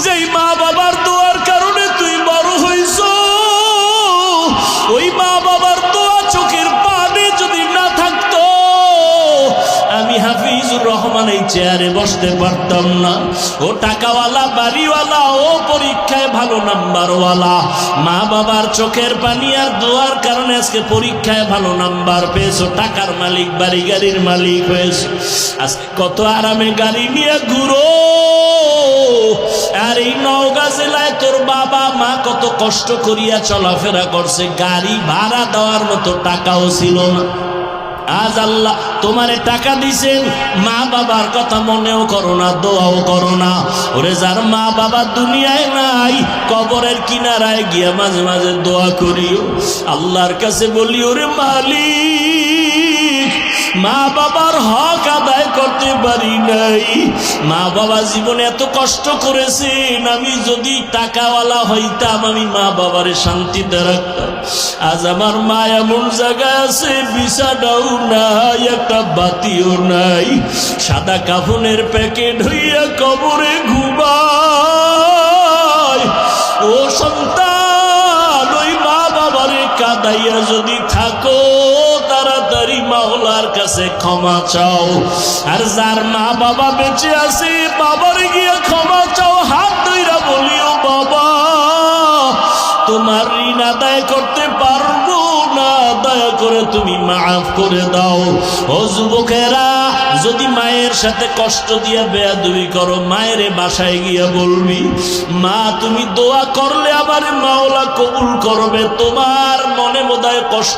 যেই মা বাবার দোয়ার কারণে তুই বড় হইছ, ওই মা বাবার দোয়া চোখের পানি যদি না থাকতো আমি হাফিজুর রহমান এই চেয়ারে বসতে পারতাম না। ও টাকাওয়ালা, বাড়িওয়ালা, ও পরীক্ষায় ভালো নাম্বারওয়ালা, মা বাবার চোখের পানি আর দোয়ার কারণে আজকে পরীক্ষায় ভালো নাম্বার পেয়েছো, টাকার মালিক, বাড়ি গাড়ির মালিক হয়েছো। আজকে কত আরামে গাড়ি নিয়ে ঘুরো। আর এই নওগাঁ জেলায় তোর বাবা মা কত কষ্ট করিয়া চলাফেরা করছে, গাড়ি ভাড়া দেওয়ার মতো টাকাও ছিল না। আজ আল্লাহ তোমারে টাকা দিছেন, মা বাবার কথা মনেও করো না, দোয়াও করো না। ওরে যার মা বাবা দুনিয়ায় নাই, কবরের কিনারায় গিয়া মাঝে মাঝে দোয়া করিও, আল্লাহর কাছে বলি, ওরে মালিক, মা বাবার হক আদায় করতে পারি নাই, মা বাবা জীবনে এত কষ্ট করেছেন, আমি যদি টাকাওয়ালা হইতাম আমি মা বাবারে শান্তিতে রাখতাম। আজ আমার মা এমন জায়গায় আছে, বিছানাও নাই, একটা বাতিও নাই, সাদা কাফনের প্যাকেট হইয়া কবরে ঘুমায়। ও সন্তান, ওই মা বাবারে কাঁদাইয়া যদি থাকো, তাড়াতাড়ি মাওলার কাছে ক্ষমা চাও। আর যার মা বাবা বেঁচে আছে, বাবারে গিয়ে ক্ষমা চাও, হাত ধইরা বলিও, বাবা তোমার ঋণ আদায় করতে পারবো না, দয়া করে তুমি মাফ করে দাও। ও যুবকেরা, যদি মায়ের সাথে কষ্ট দিয়া বেয়াদবি করো, মায়ের বাসায় গিয়া বলবি, মা তুমি দোয়া করলে আমার মাওলা কবুল করবে, তোমার মনে বোধহয় কষ্ট